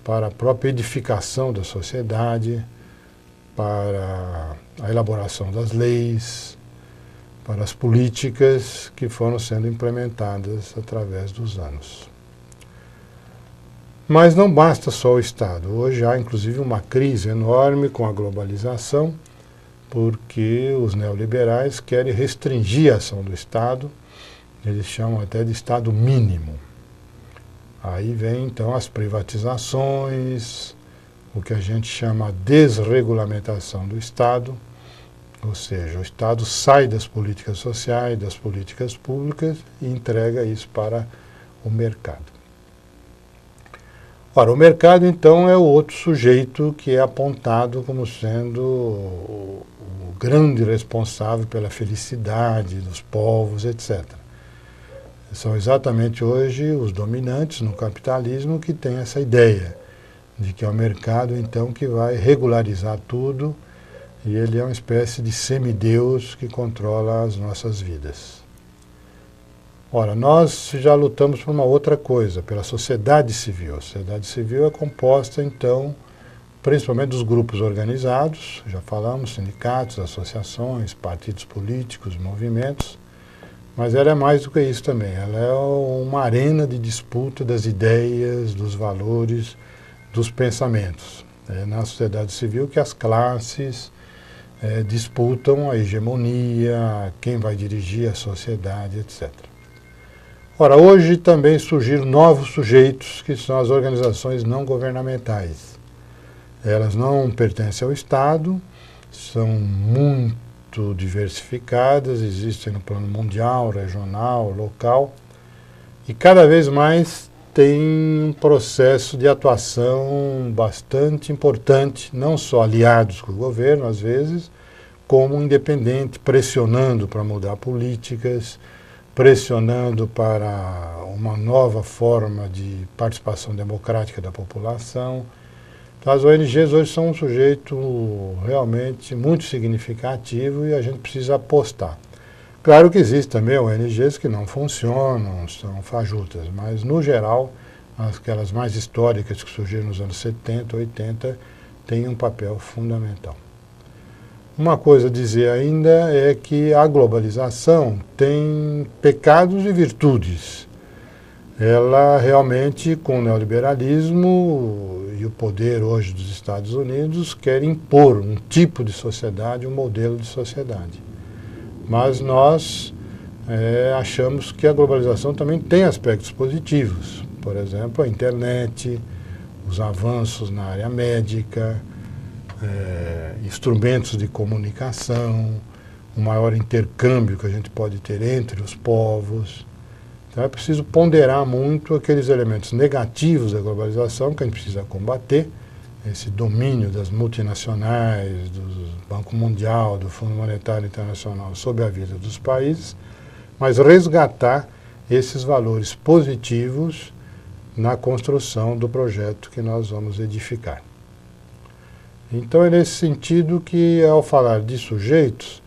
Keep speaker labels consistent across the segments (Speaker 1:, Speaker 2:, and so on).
Speaker 1: para a própria edificação da sociedade, para a elaboração das leis, para as políticas que foram sendo implementadas através dos anos. Mas não basta só o Estado. Hoje há, inclusive, uma crise enorme com a globalização, porque os neoliberais querem restringir a ação do Estado, eles chamam até de Estado mínimo. Aí vem, então, as privatizações, o que a gente chama de desregulamentação do Estado, ou seja, o Estado sai das políticas sociais, das políticas públicas e entrega isso para o mercado. Ora, o mercado, então, é o outro sujeito que é apontado como sendo o grande responsável pela felicidade dos povos, etc. São exatamente hoje os dominantes no capitalismo que têm essa ideia de que é o mercado, então, que vai regularizar tudo e ele é uma espécie de semideus que controla as nossas vidas. Ora, nós já lutamos por uma outra coisa, pela sociedade civil. A sociedade civil é composta, então, principalmente dos grupos organizados, já falamos, sindicatos, associações, partidos políticos, movimentos, mas ela é mais do que isso também. Ela é uma arena de disputa das ideias, dos valores, dos pensamentos. É na sociedade civil que as classes disputam a hegemonia, quem vai dirigir a sociedade, etc. Ora, hoje também surgiram novos sujeitos, que são as organizações não governamentais. Elas não pertencem ao Estado, são muito diversificadas, existem no plano mundial, regional, local, e cada vez mais tem um processo de atuação bastante importante, não só aliados com o governo, às vezes, como independente, pressionando para mudar políticas, pressionando para uma nova forma de participação democrática da população. Então, as ONGs hoje são um sujeito realmente muito significativo e a gente precisa apostar. Claro que existem também ONGs que não funcionam, são fajutas, mas, no geral, aquelas mais históricas que surgiram nos anos 70, 80, têm um papel fundamental. Uma coisa a dizer ainda é que a globalização tem pecados e virtudes. Ela realmente, com o neoliberalismo e o poder hoje dos Estados Unidos, quer impor um tipo de sociedade, um modelo de sociedade. Mas nós achamos que a globalização também tem aspectos positivos. Por exemplo, a internet, os avanços na área médica, instrumentos de comunicação, um maior intercâmbio que a gente pode ter entre os povos. Então é preciso ponderar muito aqueles elementos negativos da globalização que a gente precisa combater, esse domínio das multinacionais, do Banco Mundial, do Fundo Monetário Internacional sobre a vida dos países, mas resgatar esses valores positivos na construção do projeto que nós vamos edificar. Então é nesse sentido que, ao falar de sujeitos,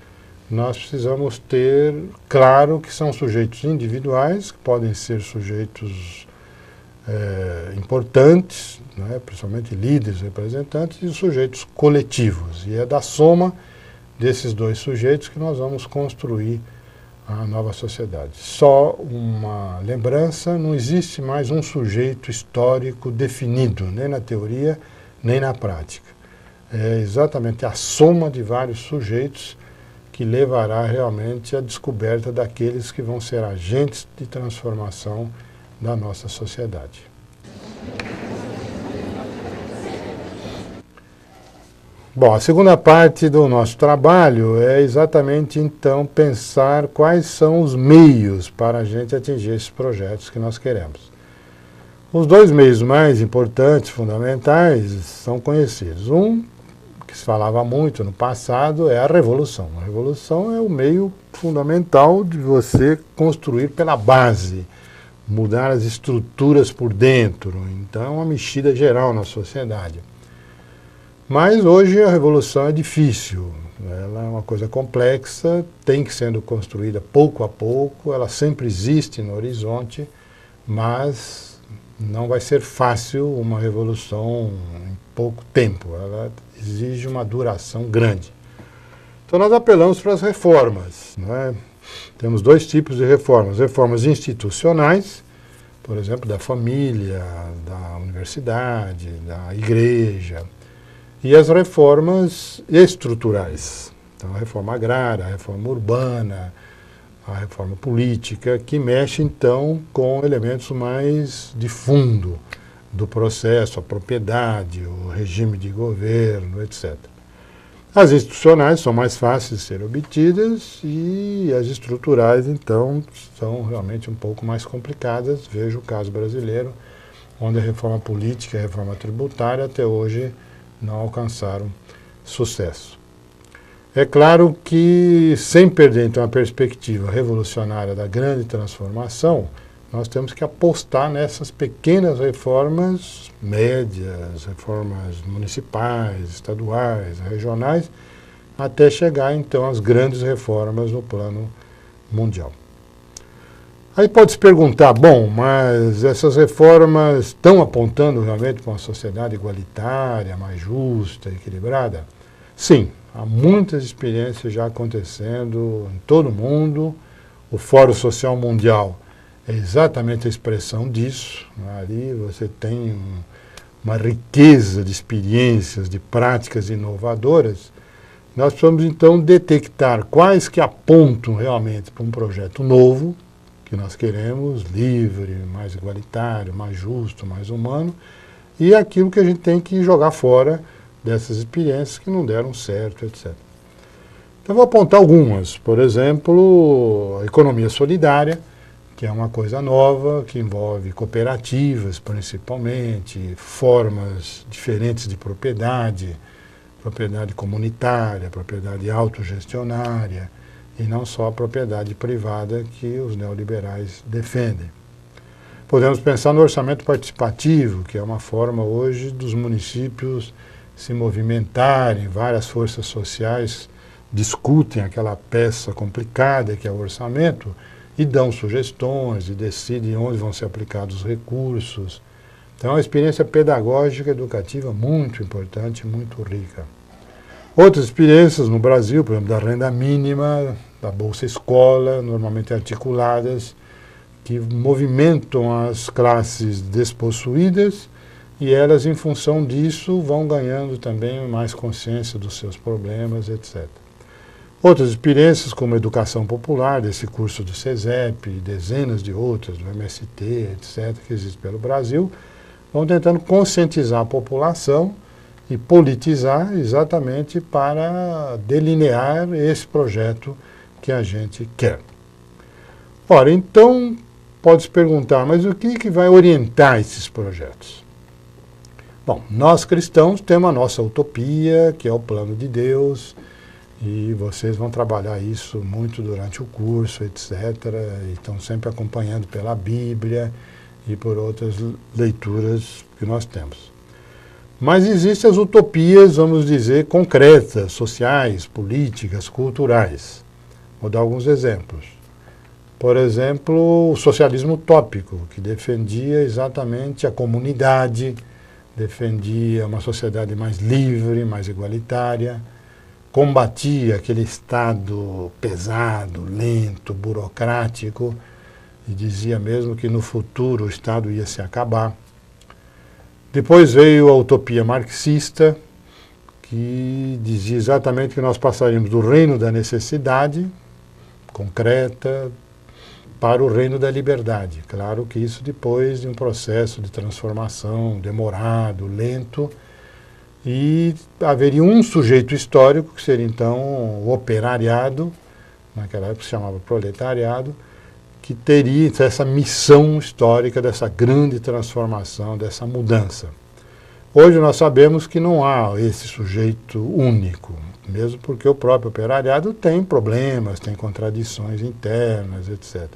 Speaker 1: nós precisamos ter claro que são sujeitos individuais, que podem ser sujeitos importantes, né, principalmente líderes, representantes, e sujeitos coletivos. E é da soma desses dois sujeitos que nós vamos construir a nova sociedade. Só uma lembrança, não existe mais um sujeito histórico definido, nem na teoria, nem na prática. É exatamente a soma de vários sujeitos que levará realmente à descoberta daqueles que vão ser agentes de transformação da nossa sociedade. Bom, a segunda parte do nosso trabalho é exatamente, então, pensar quais são os meios para a gente atingir esses projetos que nós queremos. Os dois meios mais importantes, fundamentais, são conhecidos. Um, que se falava muito no passado, é a revolução. A revolução é o meio fundamental de você construir pela base, mudar as estruturas por dentro. Então, é uma mexida geral na sociedade. Mas hoje a revolução é difícil, ela é uma coisa complexa, tem que sendo construída pouco a pouco, ela sempre existe no horizonte, mas Não vai ser fácil uma revolução em pouco tempo, ela exige uma duração grande. Então nós apelamos para as reformas, não é? Temos dois tipos de reformas: reformas institucionais, por exemplo, da família, da universidade, da igreja, e as reformas estruturais. Então a reforma agrária, a reforma urbana, a reforma política, que mexe então com elementos mais de fundo do processo, a propriedade, o regime de governo, etc. As institucionais são mais fáceis de serem obtidas e as estruturais, então, são realmente um pouco mais complicadas. Veja o caso brasileiro, onde a reforma política e a reforma tributária até hoje não alcançaram sucesso. É claro que, sem perder então a perspectiva revolucionária da grande transformação, nós temos que apostar nessas pequenas reformas médias, reformas municipais, estaduais, regionais, até chegar então às grandes reformas no plano mundial. Aí pode se perguntar, bom, mas essas reformas estão apontando realmente para uma sociedade igualitária, mais justa, equilibrada? Sim, há muitas experiências já acontecendo em todo o mundo. O Fórum Social Mundial é exatamente a expressão disso. Ali você tem uma riqueza de experiências, de práticas inovadoras. Nós precisamos então detectar quais que apontam realmente para um projeto novo, que nós queremos, livre, mais igualitário, mais justo, mais humano, e aquilo que a gente tem que jogar fora dessas experiências que não deram certo, etc. Então vou apontar algumas. Por exemplo, a economia solidária, que é uma coisa nova, que envolve cooperativas principalmente, formas diferentes de propriedade, propriedade comunitária, propriedade autogestionária, e não só a propriedade privada que os neoliberais defendem. Podemos pensar no orçamento participativo, que é uma forma hoje dos municípios se movimentarem, várias forças sociais discutem aquela peça complicada que é o orçamento, e dão sugestões e decidem onde vão ser aplicados os recursos. Então é uma experiência pedagógica, educativa muito importante, muito rica. Outras experiências no Brasil, por exemplo, da renda mínima, da Bolsa Escola, normalmente articuladas, que movimentam as classes despossuídas e elas, em função disso, vão ganhando também mais consciência dos seus problemas, etc. Outras experiências, como a educação popular, desse curso do SESEP, e dezenas de outras, do MST, etc., que existem pelo Brasil, vão tentando conscientizar a população e politizar exatamente para delinear esse projeto que a gente quer. Ora, então, pode-se perguntar, mas o que vai orientar esses projetos? Bom, nós cristãos temos a nossa utopia, que é o plano de Deus, e vocês vão trabalhar isso muito durante o curso, etc. E estão sempre acompanhando pela Bíblia e por outras leituras que nós temos. Mas existem as utopias, vamos dizer, concretas, sociais, políticas, culturais. Vou dar alguns exemplos. Por exemplo, o socialismo utópico, que defendia exatamente a comunidade, defendia uma sociedade mais livre, mais igualitária, combatia aquele Estado pesado, lento, burocrático, e dizia mesmo que no futuro o Estado ia se acabar. Depois veio a utopia marxista, que dizia exatamente que nós passaríamos do reino da necessidade concreta para o reino da liberdade. Claro que isso depois de um processo de transformação demorado, lento, e haveria um sujeito histórico, que seria então o operariado, naquela época se chamava proletariado, que teria essa missão histórica dessa grande transformação, dessa mudança. Hoje nós sabemos que não há esse sujeito único, mesmo porque o próprio operariado tem problemas, tem contradições internas, etc.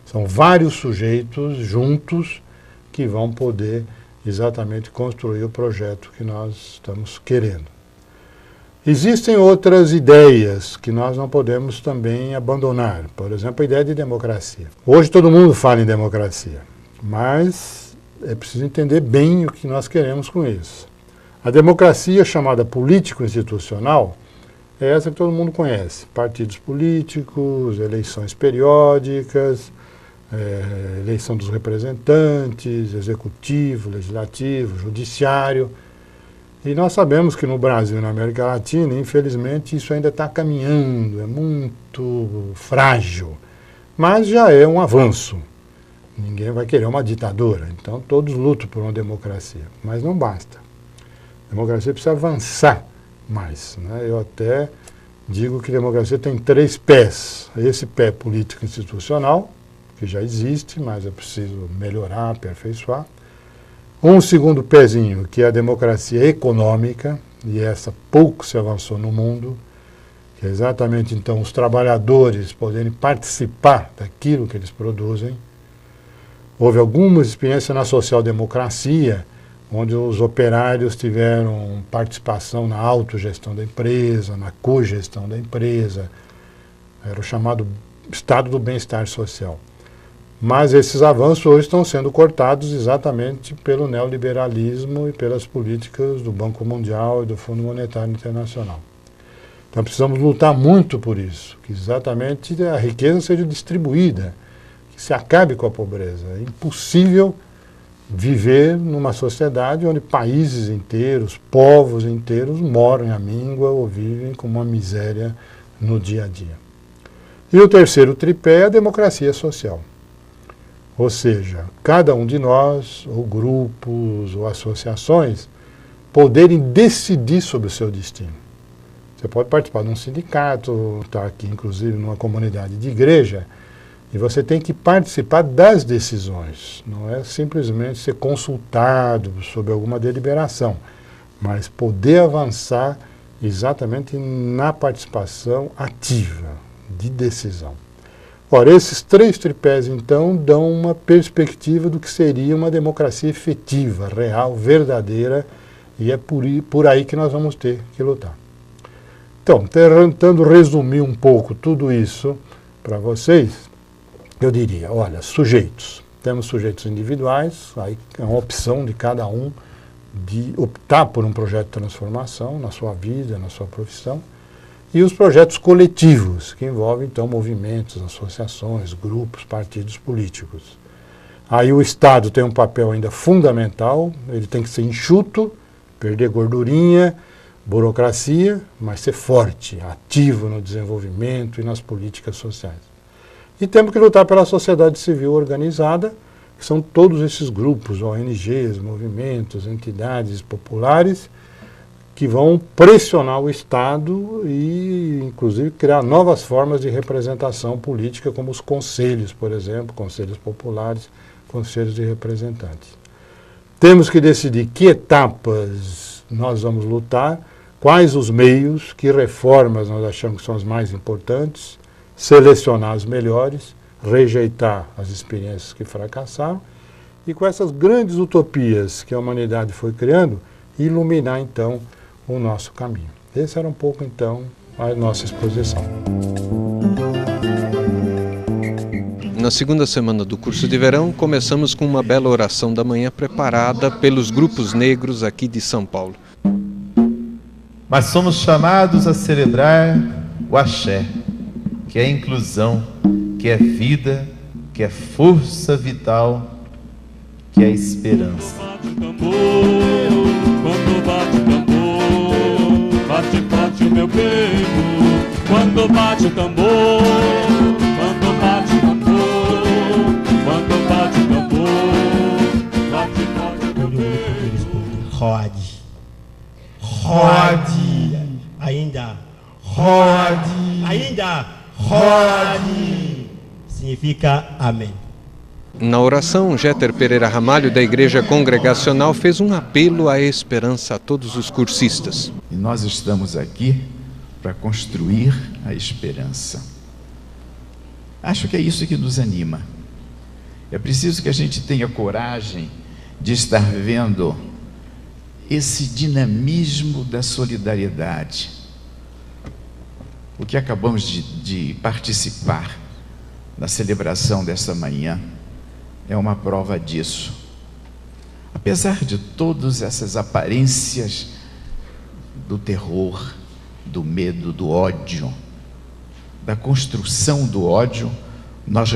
Speaker 1: São vários sujeitos juntos que vão poder exatamente construir o projeto que nós estamos querendo. Existem outras ideias que nós não podemos também abandonar. Por exemplo, a ideia de democracia. Hoje todo mundo fala em democracia, mas é preciso entender bem o que nós queremos com isso. A democracia chamada político-institucional é essa que todo mundo conhece. Partidos políticos, eleições periódicas, eleição dos representantes, executivo, legislativo, judiciário. E nós sabemos que no Brasil e na América Latina, infelizmente, isso ainda está caminhando, é muito frágil. Mas já é um avanço. Ninguém vai querer uma ditadura, então todos lutam por uma democracia. Mas não basta. A democracia precisa avançar mais, né? Eu até digo que a democracia tem 3 pés. Esse pé político-institucional, que já existe, mas é preciso melhorar, aperfeiçoar. Um segundo pezinho, que é a democracia econômica, e essa pouco se avançou no mundo, que é exatamente, então, os trabalhadores poderem participar daquilo que eles produzem. Houve algumas experiências na social-democracia, onde os operários tiveram participação na autogestão da empresa, na cogestão da empresa, era o chamado estado do bem-estar social. Mas esses avanços hoje estão sendo cortados exatamente pelo neoliberalismo e pelas políticas do Banco Mundial e do Fundo Monetário Internacional. Então precisamos lutar muito por isso, que exatamente a riqueza seja distribuída, que se acabe com a pobreza. É impossível viver numa sociedade onde países inteiros, povos inteiros moram à míngua ou vivem com uma miséria no dia a dia. E o terceiro tripé é a democracia social. Ou seja, cada um de nós, ou grupos, ou associações, poderem decidir sobre o seu destino. Você pode participar de um sindicato, estar aqui inclusive numa comunidade de igreja, e você tem que participar das decisões. Não é simplesmente ser consultado sobre alguma deliberação, mas poder avançar exatamente na participação ativa, de decisão. Ora, esses 3 tripés, então, dão uma perspectiva do que seria uma democracia efetiva, real, verdadeira, e é por aí que nós vamos ter que lutar. Então, tentando resumir um pouco tudo isso para vocês, eu diria, olha, sujeitos. Temos sujeitos individuais, aí é uma opção de cada um de optar por um projeto de transformação na sua vida, na sua profissão. E os projetos coletivos, que envolvem, então, movimentos, associações, grupos, partidos políticos. Aí o Estado tem um papel ainda fundamental, ele tem que ser enxuto, perder gordurinha, burocracia, mas ser forte, ativo no desenvolvimento e nas políticas sociais. E temos que lutar pela sociedade civil organizada, que são todos esses grupos, ONGs, movimentos, entidades populares, que vão pressionar o Estado e, inclusive, criar novas formas de representação política, como os conselhos, por exemplo, conselhos populares, conselhos de representantes. Temos que decidir que etapas nós vamos lutar, quais os meios, que reformas nós achamos que são as mais importantes, selecionar as melhores, rejeitar as experiências que fracassaram, e com essas grandes utopias que a humanidade foi criando, iluminar, então, o nosso caminho. Esse era um pouco, então, a nossa exposição.
Speaker 2: Na segunda semana do curso de verão, começamos com uma bela oração da manhã preparada pelos grupos negros aqui de São Paulo.
Speaker 3: Mas somos chamados a celebrar o axé, que é a inclusão, que é vida, que é força vital, que é esperança.
Speaker 4: Quando bate o tambor, bate forte o meu peito. Quando bate o tambor, quando bate o tambor, quando bate o tambor, bate forte o meu peito.
Speaker 5: Rode.
Speaker 4: Rode.
Speaker 5: Ainda.
Speaker 4: Rode.
Speaker 5: Ainda.
Speaker 4: Rode.
Speaker 5: Significa amém.
Speaker 2: Na oração, Jeter Pereira Ramalho, da Igreja Congregacional, fez um apelo à esperança a todos os cursistas.
Speaker 6: E nós estamos aqui para construir a esperança. Acho que é isso que nos anima. É preciso que a gente tenha coragem de estar vendo esse dinamismo da solidariedade. O que acabamos de participar na celebração dessa manhã é uma prova disso. apesar de todas essas aparências do terror, do medo, do ódio, da construção do ódio, nós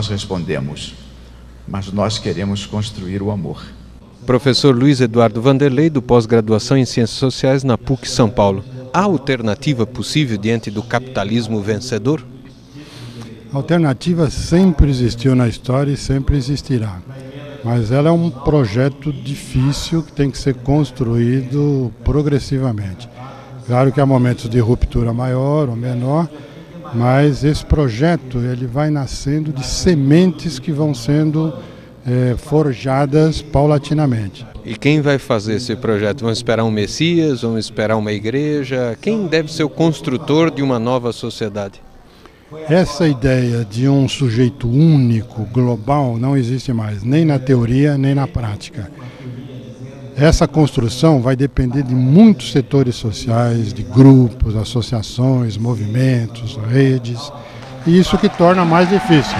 Speaker 6: respondemos: mas nós queremos construir o amor.
Speaker 2: Professor Luiz Eduardo Vanderlei, do pós-graduação em Ciências Sociais na PUC São Paulo. Há alternativa possível diante do capitalismo vencedor?
Speaker 1: A alternativa sempre existiu na história e sempre existirá. Mas ela é um projeto difícil que tem que ser construído progressivamente. Claro que há momentos de ruptura maior ou menor, mas esse projeto ele vai nascendo de sementes que vão sendo forjadas paulatinamente.
Speaker 2: E quem vai fazer esse projeto? Vamos esperar um Messias? Vamos esperar uma igreja? Quem deve ser o construtor de uma nova sociedade?
Speaker 1: Essa ideia de um sujeito único, global, não existe mais, nem na teoria, nem na prática. Essa construção vai depender de muitos setores sociais, de grupos, associações, movimentos, redes, e isso que torna mais difícil.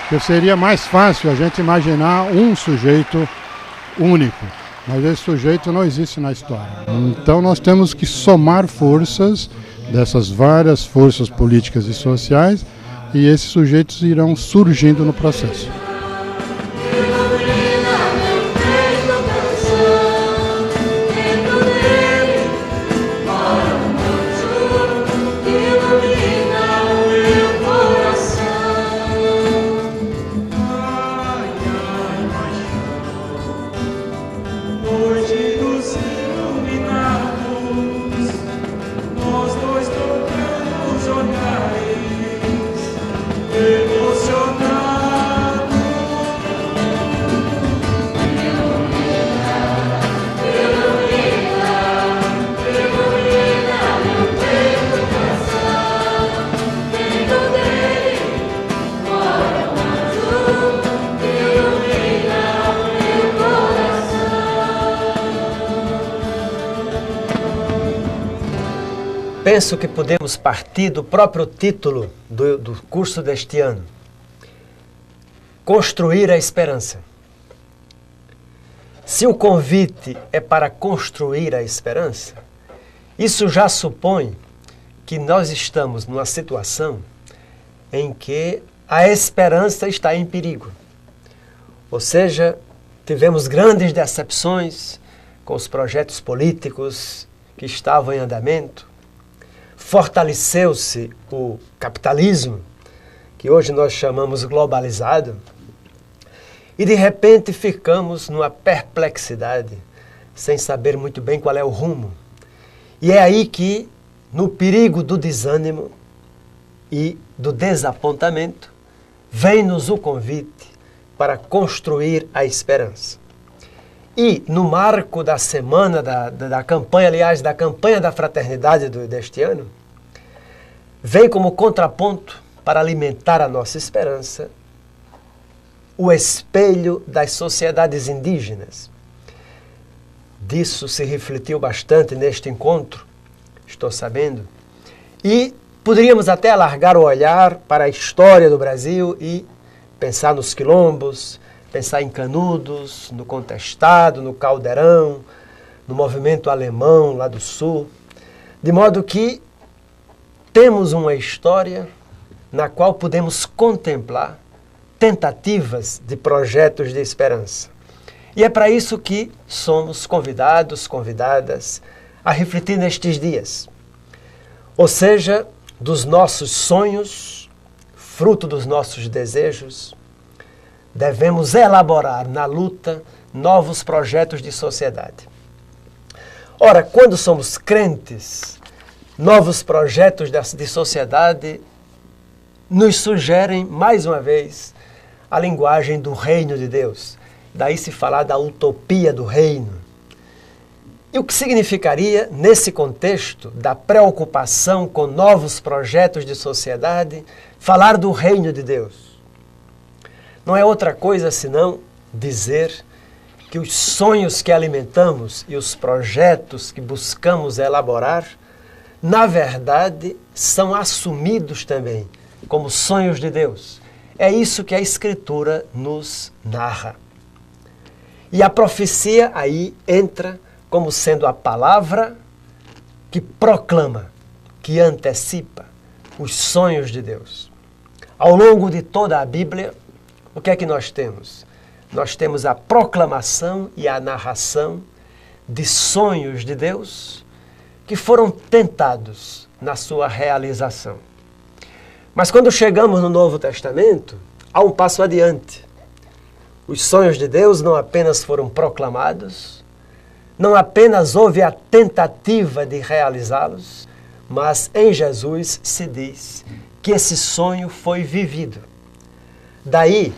Speaker 1: Porque seria mais fácil a gente imaginar um sujeito único, mas esse sujeito não existe na história. Então nós temos que somar forças dessas várias forças políticas e sociais, e esses sujeitos irão surgindo no processo.
Speaker 7: Penso que podemos partir do próprio título do curso deste ano: Construir a Esperança. Se o convite é para construir a esperança, isso já supõe que nós estamos numa situação em que a esperança está em perigo. Ou seja, tivemos grandes decepções com os projetos políticos que estavam em andamento. Fortaleceu-se o capitalismo, que hoje nós chamamos globalizado, e de repente ficamos numa perplexidade, sem saber muito bem qual é o rumo. E é aí que, no perigo do desânimo e do desapontamento, vem-nos o convite para construir a esperança. E no marco da semana, da campanha, aliás, da campanha da fraternidade deste ano, vem como contraponto para alimentar a nossa esperança o espelho das sociedades indígenas. Disso se refletiu bastante neste encontro, estou sabendo, e poderíamos até alargar o olhar para a história do Brasil e pensar nos quilombos, pensar em Canudos, no Contestado, no Caldeirão, no movimento alemão lá do sul, de modo que temos uma história na qual podemos contemplar tentativas de projetos de esperança. E é para isso que somos convidados, convidadas a refletir nestes dias. Ou seja, dos nossos sonhos, fruto dos nossos desejos, devemos elaborar na luta novos projetos de sociedade. Ora, quando somos crentes, novos projetos de sociedade nos sugerem, mais uma vez, a linguagem do reino de Deus. Daí se falar da utopia do reino. E o que significaria, nesse contexto da preocupação com novos projetos de sociedade, falar do reino de Deus? Não é outra coisa senão dizer que os sonhos que alimentamos e os projetos que buscamos elaborar, na verdade, são assumidos também como sonhos de Deus. É isso que a Escritura nos narra. E a profecia aí entra como sendo a palavra que proclama, que antecipa os sonhos de Deus. Ao longo de toda a Bíblia, o que é que nós temos? Nós temos a proclamação e a narração de sonhos de Deus que foram tentados na sua realização. Mas quando chegamos no Novo Testamento, há um passo adiante. Os sonhos de Deus não apenas foram proclamados, não apenas houve a tentativa de realizá-los, mas em Jesus se diz que esse sonho foi vivido. Daí,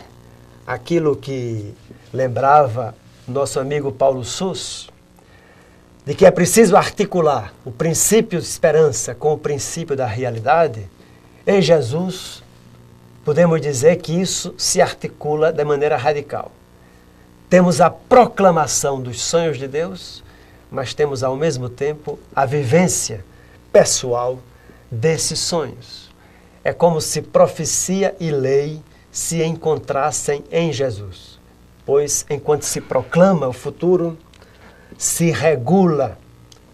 Speaker 7: aquilo que lembrava nosso amigo Paulo Sus, de que é preciso articular o princípio de esperança com o princípio da realidade, em Jesus podemos dizer que isso se articula de maneira radical. Temos a proclamação dos sonhos de Deus, mas temos ao mesmo tempo a vivência pessoal desses sonhos. É como se profecia e lei se encontrassem em Jesus, pois enquanto se proclama o futuro, se regula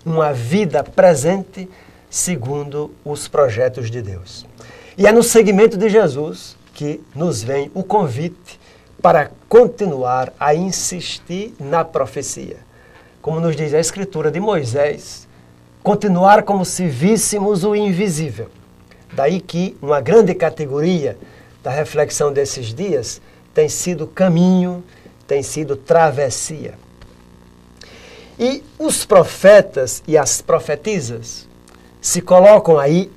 Speaker 7: uma vida presente segundo os projetos de Deus. E é no segmento de Jesus que nos vem o convite para continuar a insistir na profecia. Como nos diz a Escritura de Moisés, continuar como se víssemos o invisível. Daí que uma grande categoria da reflexão desses dias tem sido caminho, tem sido travessia. E os profetas e as profetisas se colocam aí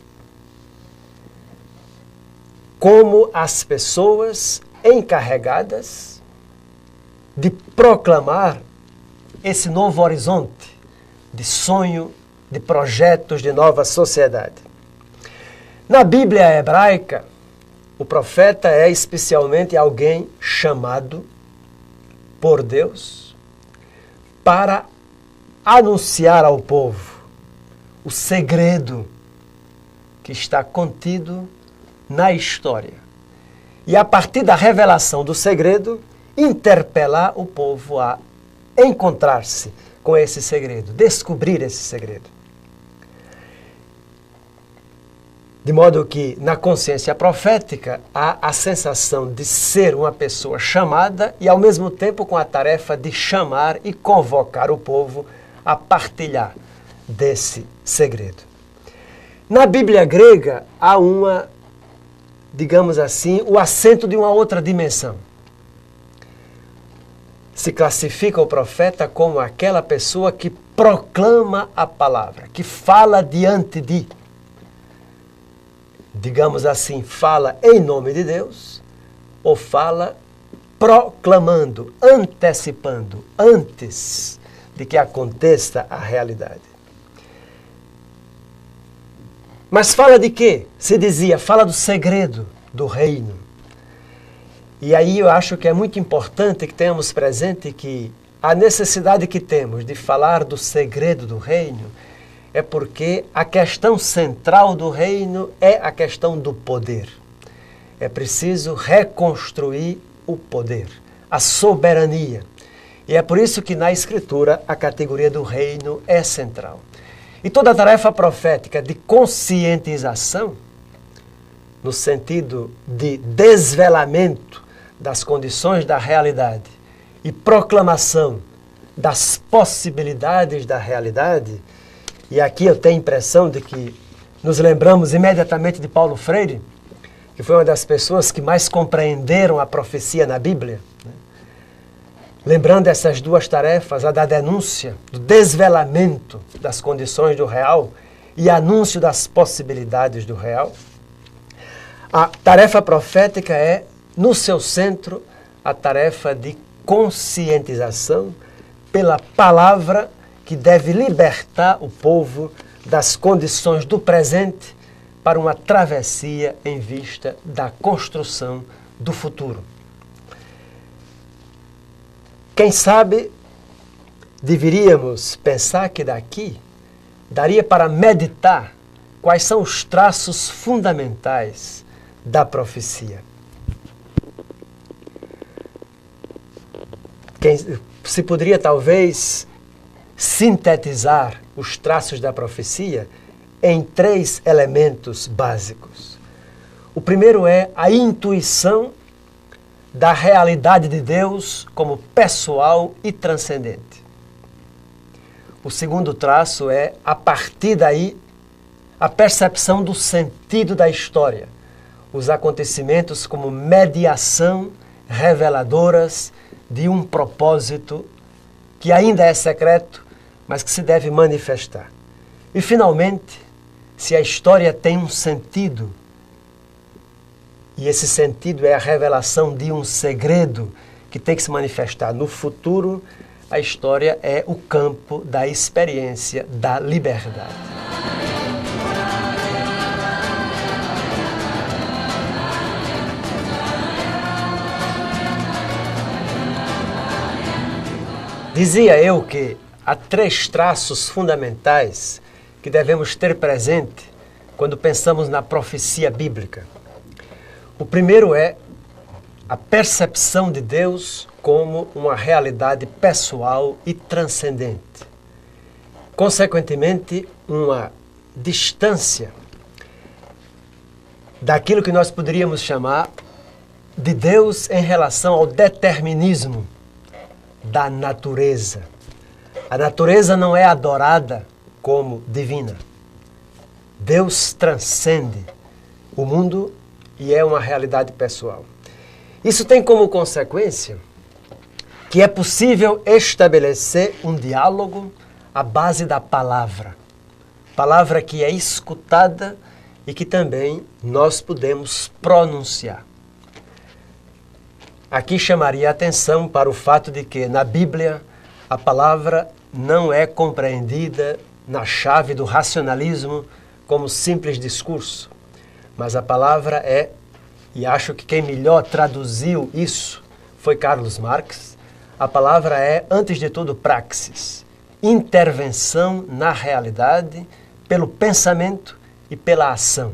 Speaker 7: como as pessoas encarregadas de proclamar esse novo horizonte de sonho, de projetos de nova sociedade. Na Bíblia hebraica, o profeta é especialmente alguém chamado por Deus para anunciar ao povo o segredo que está contido na história. E a partir da revelação do segredo, interpelar o povo a encontrar-se com esse segredo, descobrir esse segredo. De modo que, na consciência profética, há a sensação de ser uma pessoa chamada e, ao mesmo tempo, com a tarefa de chamar e convocar o povo a partilhar desse segredo. Na Bíblia grega, há digamos assim, o acento de uma outra dimensão. Se classifica o profeta como aquela pessoa que proclama a palavra, que fala diante de, digamos assim, fala em nome de Deus, ou fala proclamando, antecipando, antes de que aconteça a realidade. Mas fala de quê? Se dizia, fala do segredo do reino. E aí eu acho que é muito importante que tenhamos presente que a necessidade que temos de falar do segredo do reino é porque a questão central do reino é a questão do poder. É preciso reconstruir o poder, a soberania. E é por isso que na Escritura a categoria do reino é central. E toda a tarefa profética de conscientização, no sentido de desvelamento das condições da realidade e proclamação das possibilidades da realidade, e aqui eu tenho a impressão de que nos lembramos imediatamente de Paulo Freire, que foi uma das pessoas que mais compreenderam a profecia na Bíblia, né? Lembrando essas duas tarefas, a da denúncia, do desvelamento das condições do real e anúncio das possibilidades do real. A tarefa profética é, no seu centro, a tarefa de conscientização pela palavra que deve libertar o povo das condições do presente para uma travessia em vista da construção do futuro. Quem sabe, deveríamos pensar que daqui daria para meditar quais são os traços fundamentais da profecia. se poderia talvez sintetizar os traços da profecia em 3 elementos básicos. O primeiro é a intuição da realidade de Deus como pessoal e transcendente. O segundo traço é, a partir daí, a percepção do sentido da história, os acontecimentos como mediação reveladoras de um propósito que ainda é secreto, mas que se deve manifestar. E, finalmente, se a história tem um sentido, e esse sentido é a revelação de um segredo que tem que se manifestar no futuro, a história é o campo da experiência da liberdade. Dizia eu que há 3 traços fundamentais que devemos ter presente quando pensamos na profecia bíblica. O primeiro é a percepção de Deus como uma realidade pessoal e transcendente. Consequentemente, uma distância daquilo que nós poderíamos chamar de Deus em relação ao determinismo da natureza. A natureza não é adorada como divina. Deus transcende o mundo e é uma realidade pessoal. Isso tem como consequência que é possível estabelecer um diálogo à base da palavra. Palavra que é escutada e que também nós podemos pronunciar. Aqui chamaria a atenção para o fato de que na Bíblia a palavra não é compreendida na chave do racionalismo como simples discurso, mas a palavra é, e acho que quem melhor traduziu isso foi Carlos Marx, a palavra é, antes de tudo, praxis, intervenção na realidade pelo pensamento e pela ação,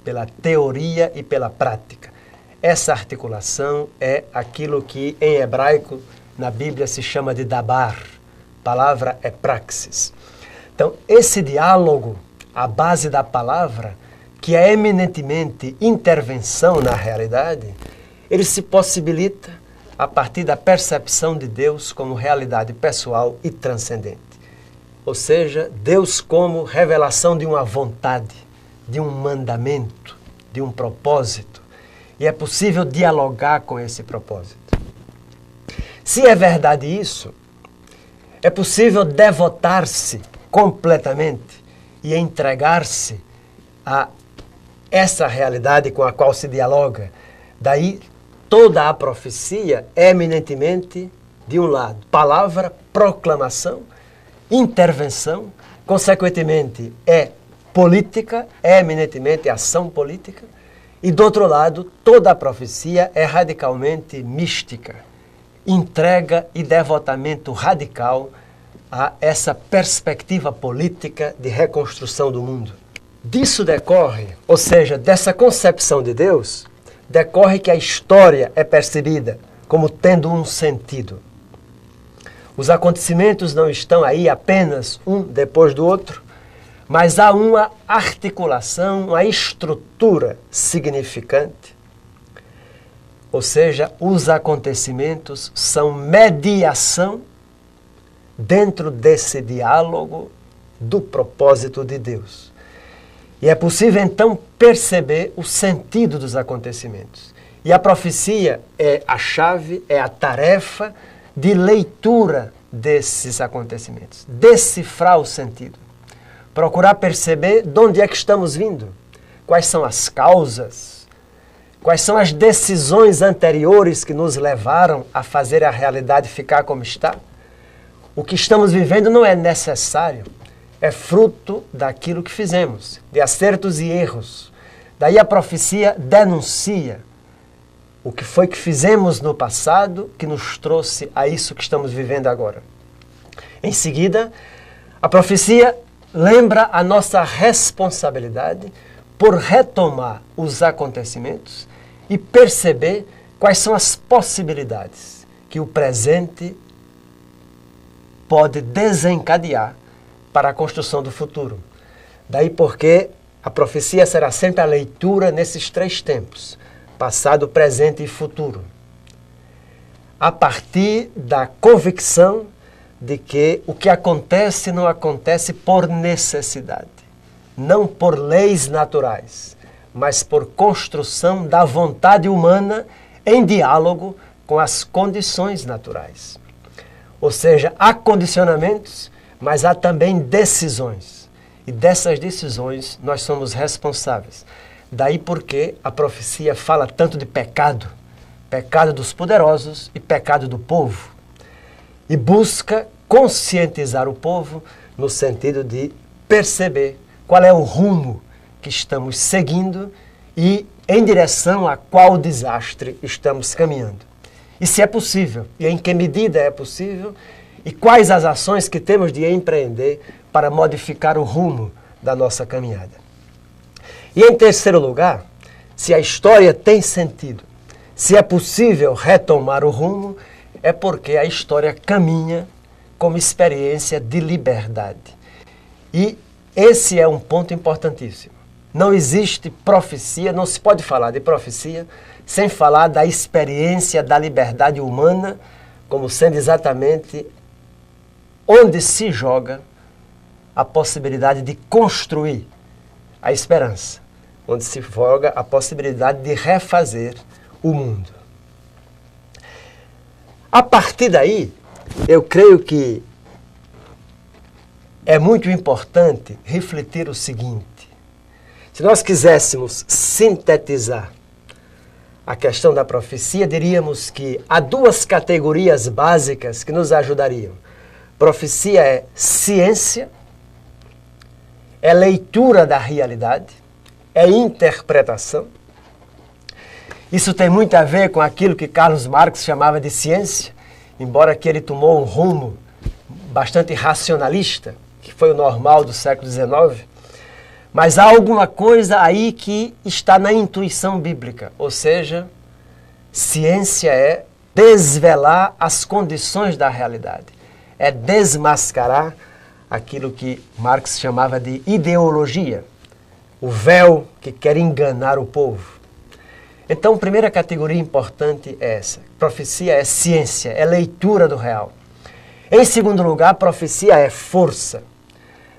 Speaker 7: pela teoria e pela prática. Essa articulação é aquilo que em hebraico na Bíblia se chama de dabar. Palavra é praxis. Então, esse diálogo à base da palavra, que é eminentemente intervenção na realidade, ele se possibilita a partir da percepção de Deus como realidade pessoal e transcendente. Ou seja, Deus como revelação de uma vontade, de um mandamento, de um propósito. E é possível dialogar com esse propósito. Se é verdade isso, é possível devotar-se completamente e entregar-se a essa realidade com a qual se dialoga. Daí, toda a profecia é eminentemente, de um lado, palavra, proclamação, intervenção, consequentemente é política, é eminentemente ação política, e do outro lado, toda a profecia é radicalmente mística, entrega e devotamento radical a essa perspectiva política de reconstrução do mundo. Disso decorre, ou seja, dessa concepção de Deus, decorre que a história é percebida como tendo um sentido. Os acontecimentos não estão aí apenas um depois do outro, mas há uma articulação, uma estrutura significante. Ou seja, os acontecimentos são mediação dentro desse diálogo do propósito de Deus. E é possível, então, perceber o sentido dos acontecimentos. E a profecia é a chave, é a tarefa de leitura desses acontecimentos. Decifrar o sentido. Procurar perceber de onde é que estamos vindo. Quais são as causas. Quais são as decisões anteriores que nos levaram a fazer a realidade ficar como está. O que estamos vivendo não é necessário. É fruto daquilo que fizemos, de acertos e erros. Daí a profecia denuncia o que foi que fizemos no passado que nos trouxe a isso que estamos vivendo agora. Em seguida, a profecia lembra a nossa responsabilidade por retomar os acontecimentos e perceber quais são as possibilidades que o presente pode desencadear para a construção do futuro. Daí porque a profecia será sempre a leitura nesses 3 tempos, passado, presente e futuro, a partir da convicção de que o que acontece não acontece por necessidade, não por leis naturais, mas por construção da vontade humana em diálogo com as condições naturais. Ou seja, há condicionamentos, mas há também decisões. E dessas decisões nós somos responsáveis. Daí porque a profecia fala tanto de pecado, pecado dos poderosos e pecado do povo. E busca conscientizar o povo no sentido de perceber qual é o rumo que estamos seguindo e em direção a qual desastre estamos caminhando. E se é possível, e em que medida é possível, e quais as ações que temos de empreender para modificar o rumo da nossa caminhada. E em terceiro lugar, se a história tem sentido, se é possível retomar o rumo, é porque a história caminha como experiência de liberdade. E esse é um ponto importantíssimo. Não existe profecia, não se pode falar de profecia sem falar da experiência da liberdade humana como sendo exatamente onde se joga a possibilidade de construir a esperança, onde se joga a possibilidade de refazer o mundo. A partir daí, eu creio que é muito importante refletir o seguinte: se nós quiséssemos sintetizar a questão da profecia, diríamos que há 2 categorias básicas que nos ajudariam. Profecia é ciência, é leitura da realidade, é interpretação. Isso tem muito a ver com aquilo que Carlos Marx chamava de ciência, embora que ele tomou um rumo bastante racionalista, que foi o normal do século XIX. Mas há alguma coisa aí que está na intuição bíblica, ou seja, ciência é desvelar as condições da realidade, é desmascarar aquilo que Marx chamava de ideologia, o véu que quer enganar o povo. Então, a primeira categoria importante é essa. Profecia é ciência, é leitura do real. Em segundo lugar, profecia é força.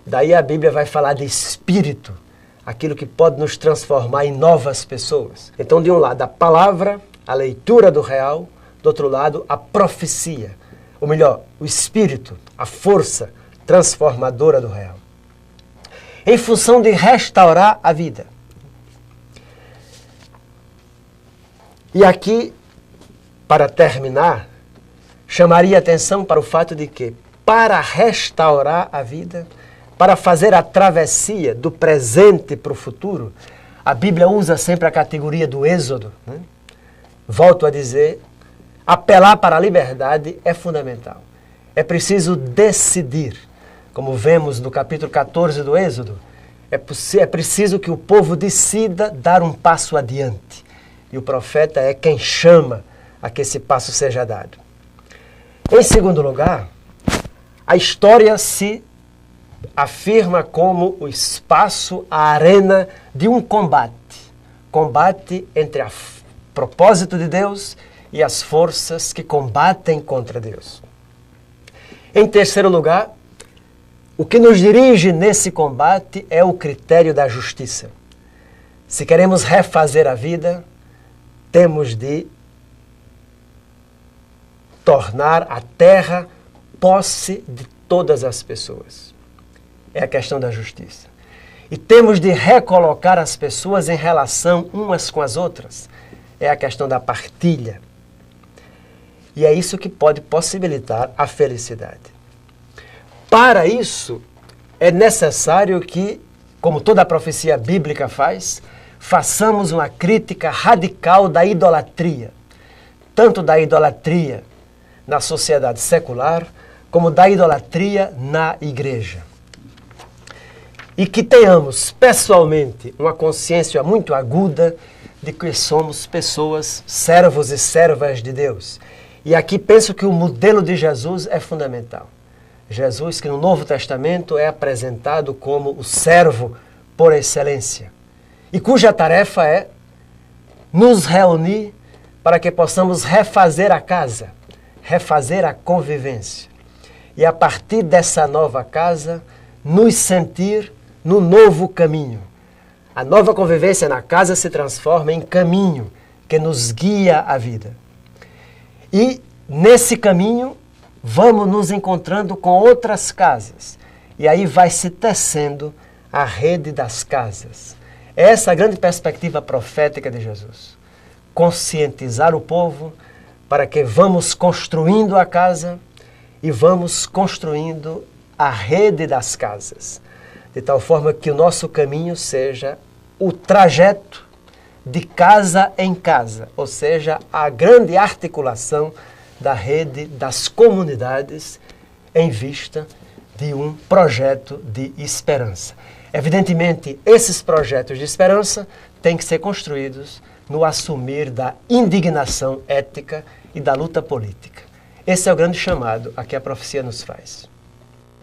Speaker 7: Daí a Bíblia vai falar de espírito, aquilo que pode nos transformar em novas pessoas. Então, de um lado, a palavra, a leitura do real, do outro lado, a profecia. Ou melhor, o espírito, a força transformadora do real. Em função de restaurar a vida. E aqui, para terminar, chamaria atenção para o fato de que, para restaurar a vida, para fazer a travessia do presente para o futuro, a Bíblia usa sempre a categoria do êxodo. Né? Volto a dizer, apelar para a liberdade é fundamental. É preciso decidir, como vemos no capítulo 14 do Êxodo, é preciso que o povo decida dar um passo adiante. E o profeta é quem chama a que esse passo seja dado. Em segundo lugar, a história se afirma como o espaço, a arena de um combate. Combate entre o propósito de Deus e as forças que combatem contra Deus. Em terceiro lugar, o que nos dirige nesse combate é o critério da justiça. Se queremos refazer a vida, temos de tornar a terra posse de todas as pessoas. É a questão da justiça. E temos de recolocar as pessoas em relação umas com as outras. É a questão da partilha. E é isso que pode possibilitar a felicidade. Para isso, é necessário que, como toda a profecia bíblica faz, façamos uma crítica radical da idolatria. Tanto da idolatria na sociedade secular, como da idolatria na igreja. E que tenhamos, pessoalmente, uma consciência muito aguda de que somos pessoas, servos e servas de Deus. E aqui penso que o modelo de Jesus é fundamental. Jesus, que no Novo Testamento é apresentado como o servo por excelência, e cuja tarefa é nos reunir para que possamos refazer a casa, refazer a convivência. E a partir dessa nova casa, nos sentir no novo caminho. A nova convivência na casa se transforma em caminho que nos guia a vida. E nesse caminho, vamos nos encontrando com outras casas. E aí vai se tecendo a rede das casas. Essa é a grande perspectiva profética de Jesus. Conscientizar o povo para que vamos construindo a casa e vamos construindo a rede das casas. De tal forma que o nosso caminho seja o trajeto de casa em casa, ou seja, a grande articulação da rede das comunidades em vista de um projeto de esperança. Evidentemente, esses projetos de esperança têm que ser construídos no assumir da indignação ética e da luta política. Esse é o grande chamado a que a profecia nos faz.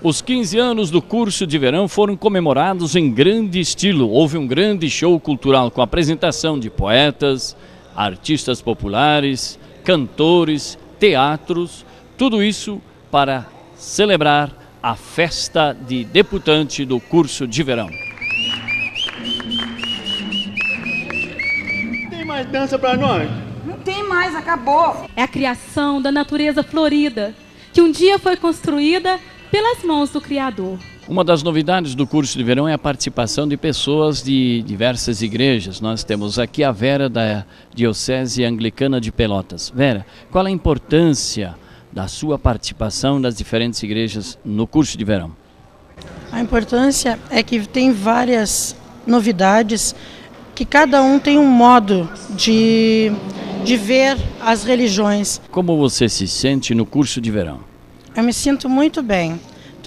Speaker 4: Os 15 anos do curso de verão foram comemorados em grande estilo. Houve um grande show cultural com a apresentação de poetas, artistas populares, cantores, teatros, tudo isso para celebrar a festa de debutante do curso de verão.
Speaker 8: Tem mais dança para nós?
Speaker 9: Não tem mais, acabou.
Speaker 10: É a criação da natureza florida, que um dia foi construída pelas mãos do Criador.
Speaker 4: Uma das novidades do curso de verão é a participação de pessoas de diversas igrejas. Nós temos aqui a Vera da Diocese Anglicana de Pelotas. Vera, qual a importância da sua participação das diferentes igrejas no curso de verão?
Speaker 11: A importância é que tem várias novidades, que cada um tem um modo de ver as religiões.
Speaker 4: Como você se sente no curso de verão?
Speaker 11: Eu me sinto muito bem.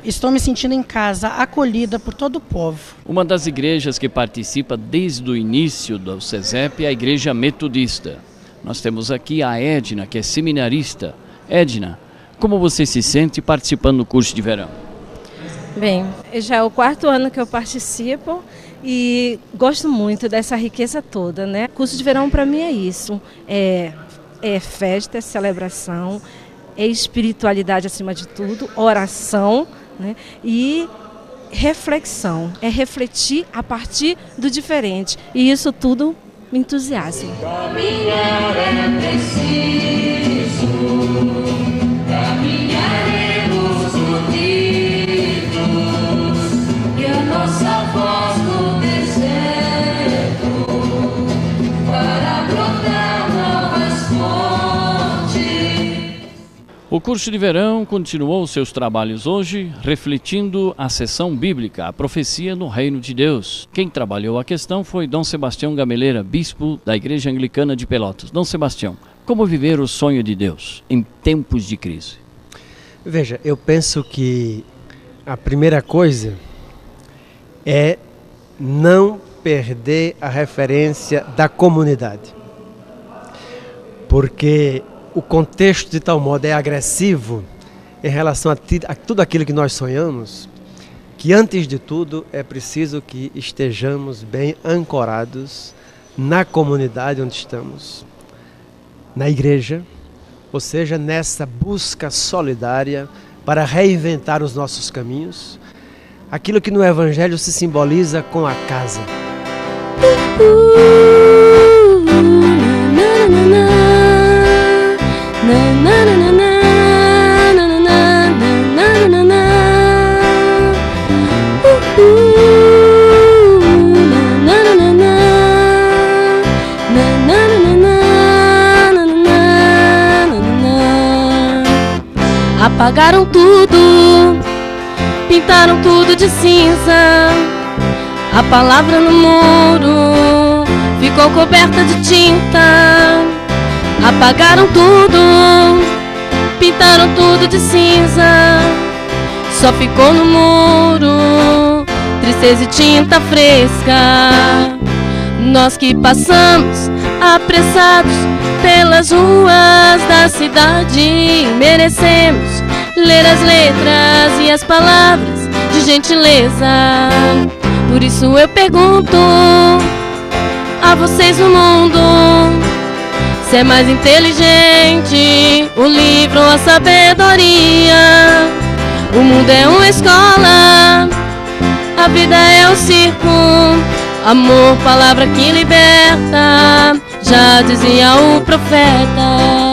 Speaker 11: Estou me sentindo em casa, acolhida por todo o povo.
Speaker 4: Uma das igrejas que participa desde o início do CESEP é a Igreja Metodista. Nós temos aqui a Edna, que é seminarista. Edna, como você se sente participando do curso de verão?
Speaker 12: Bem, já é o 4º ano que eu participo e gosto muito dessa riqueza toda, né? O curso de verão para mim é isso, é festa, é celebração, é espiritualidade acima de tudo, oração, né? E reflexão, é refletir a partir do diferente. E isso tudo me entusiasma.
Speaker 13: Caminhar é preciso, caminharemos unidos, e a nossa voz no deserto para brotar novas fontes.
Speaker 4: O curso de verão continuou seus trabalhos hoje, refletindo a sessão bíblica, a profecia no Reino de Deus. Quem trabalhou a questão foi Dom Sebastião Gameleira, bispo da Igreja Anglicana de Pelotas. Dom Sebastião, como viver o sonho de Deus em tempos de crise?
Speaker 7: Veja, eu penso que a primeira coisa é não perder a referência da comunidade. Porque o contexto de tal modo é agressivo em relação a tudo aquilo que nós sonhamos, que antes de tudo é preciso que estejamos bem ancorados na comunidade onde estamos, na igreja, ou seja, nessa busca solidária para reinventar os nossos caminhos, aquilo que no Evangelho se simboliza com a casa.
Speaker 12: Apagaram tudo, pintaram tudo de cinza. A palavra no muro ficou coberta de tinta. Apagaram tudo, pintaram tudo de cinza. Só ficou no muro tristeza e tinta fresca. Nós que passamos apressados pelas ruas da cidade, merecemos
Speaker 8: ler as letras e as palavras de gentileza. Por isso eu pergunto a vocês no mundo, se é mais inteligente o livro ou a sabedoria. O mundo é uma escola, a vida é um circo. Amor, palavra que liberta, já dizia o profeta.